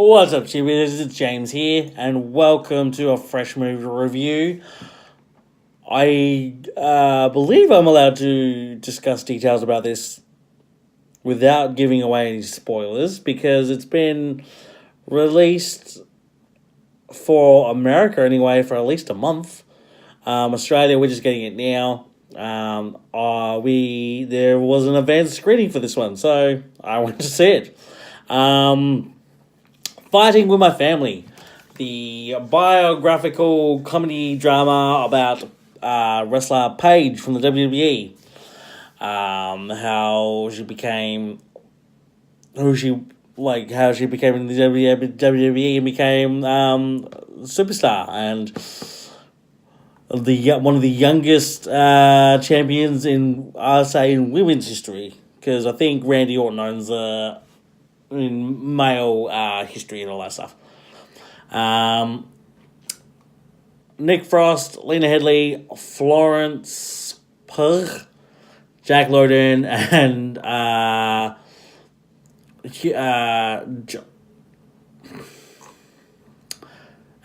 What's up, Chibbers? It's James here, and welcome to a fresh movie review. I believe I'm allowed to discuss details about this without giving away any spoilers because it's been released for America anyway for at least a month. Australia, we're just getting it now. There was an advanced screening for this one, so I went to see it. Fighting with My Family, the biographical comedy drama about wrestler Paige from the WWE. How she became how she became in the WWE and became superstar and one of the youngest champions in women's history, because I think Randy Orton owns in male history and all that stuff. Nick Frost, Lena Headey, Florence Pugh, Jack Lowden, and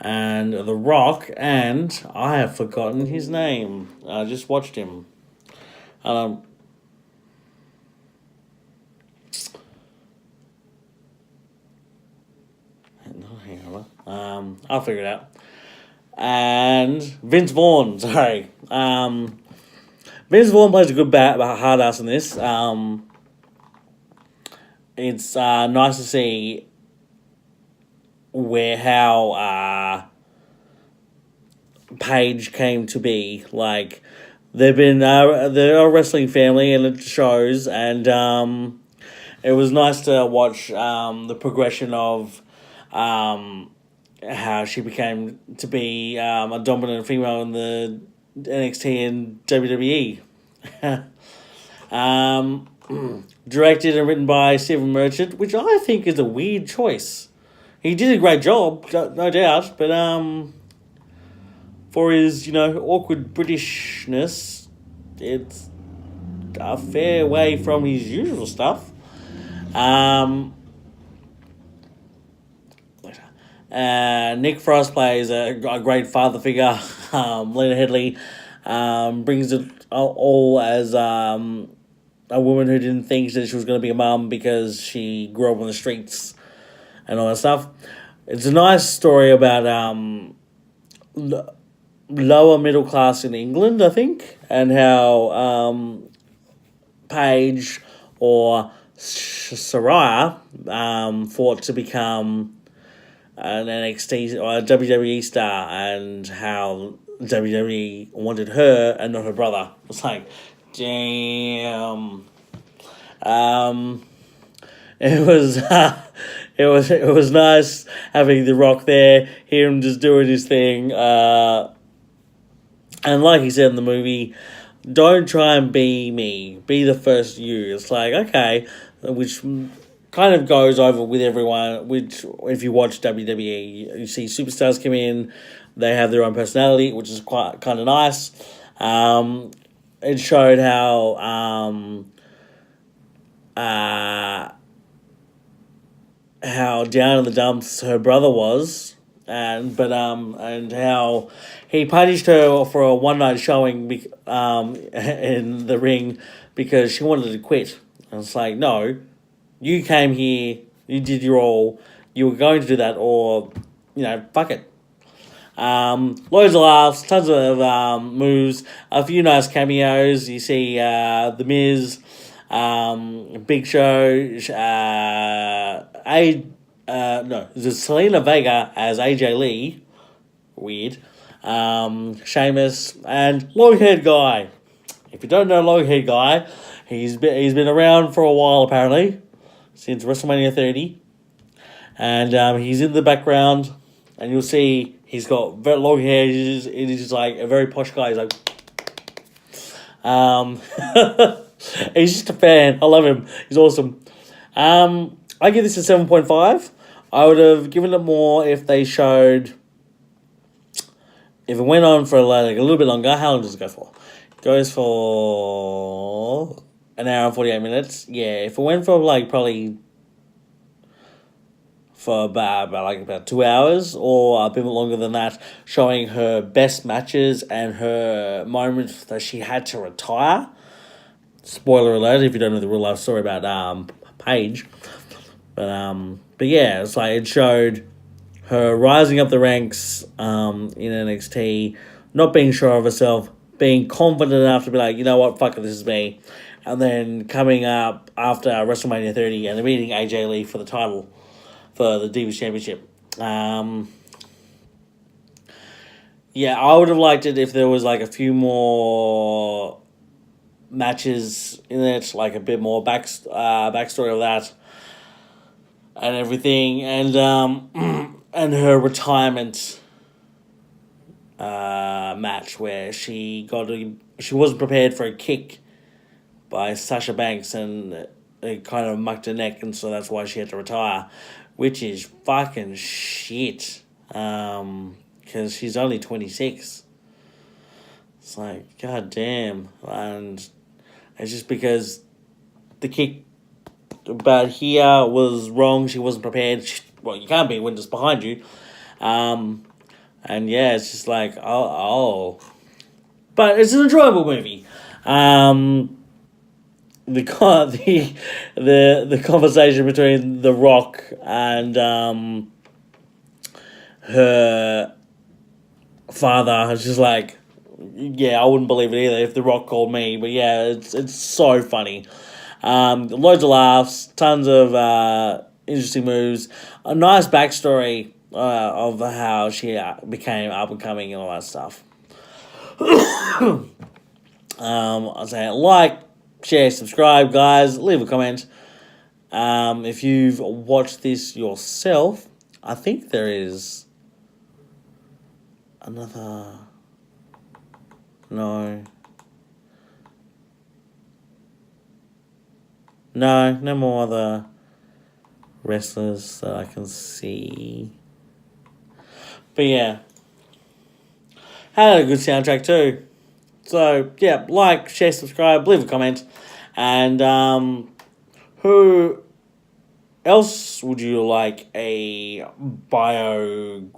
and The Rock, and I have forgotten his name. I just watched him. I'll figure it out. And Vince Vaughn, sorry. Vince Vaughn plays a good hard ass in this. It's nice to see how Paige came to be. Like, they're a wrestling family, and it shows. And it was nice to watch the progression of how she became to be a dominant female in the NXT and WWE. Directed and written by Stephen Merchant, which I think is a weird choice. He did a great job, no doubt, but for his, awkward Britishness, it's a fair way from his usual stuff. Nick Frost plays a great father figure. Lena Headey brings it all as a woman who didn't think that she was going to be a mum because she grew up on the streets and all that stuff. It's a nice story about lower middle class in England, I think, and how Paige or Saraya fought to become an NXT or a WWE star, and how WWE wanted her and not her brother. It's like, damn. It was nice having The Rock there, hear him just doing his thing, and like he said in the movie, don't try and be me, be the first you. It's like, okay, which kind of goes over with everyone, which if you watch WWE, you see superstars come in, they have their own personality, which is quite kind of nice. It showed how down in the dumps her brother was, and how he punished her for a one night showing in the ring because she wanted to quit. And it's like, no, you came here, you did your all, you were going to do that, or fuck it. Loads of laughs, tons of moves, a few nice cameos. You see The Miz, Big Show, there's Selena Vega as AJ Lee, weird, Sheamus, and long-haired guy. If you don't know long-haired guy, he's been around for a while apparently, since WrestleMania 30, and he's in the background, and you'll see he's got very long hair. He's just like a very posh guy. He's like, he's just a fan. I love him. He's awesome. I give this a 7.5. I would have given it more if they showed. If it went on for like a little bit longer. How long does it go for? It goes for an hour and 48 minutes. Yeah, if it went for like probably for about 2 hours or a bit longer than that, showing her best matches and her moments that she had to retire. Spoiler alert if you don't know the real life story about Paige. But yeah, it's like it showed her rising up the ranks in NXT, not being sure of herself, being confident enough to be like, you know what, fuck it, this is me. And then coming up after WrestleMania 30 and beating AJ Lee for the title, for the Divas Championship. Yeah, I would have liked it if there was like a few more matches in it, like a bit more backstory of that and everything, and and her retirement match where she wasn't prepared for a kick by Sasha Banks and it kind of mucked her neck, and so that's why she had to retire, which is fucking shit. Because she's only 26. It's like, god damn. And it's just because the kick about here was wrong. She wasn't prepared. Well, you can't be when it's behind you. And yeah, it's just like, oh. But it's an enjoyable movie. The conversation between The Rock and her father, I was just like, yeah, I wouldn't believe it either if The Rock called me. But yeah, it's so funny. Loads of laughs, tons of interesting moves, a nice backstory of how she became up and coming and all that stuff. I'll say like, share, subscribe, guys. Leave a comment. If you've watched this yourself, I think there is another. No more other wrestlers that I can see. But yeah, had a good soundtrack too. So yeah, like, share, subscribe, leave a comment, and who else would you like a biographic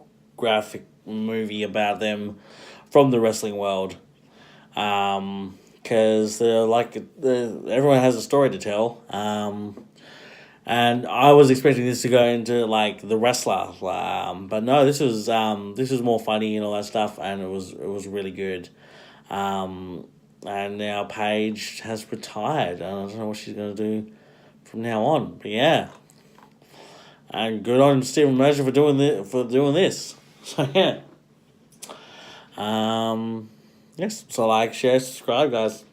movie about them from the wrestling world? Because everyone has a story to tell. And I was expecting this to go into like the wrestler, but no, this was more funny and all that stuff, and it was really good. And now Paige has retired, and I don't know what she's gonna do from now on. But yeah, and good on Stephen Merchant for doing this. So yeah. Yes. So like, share, subscribe, guys.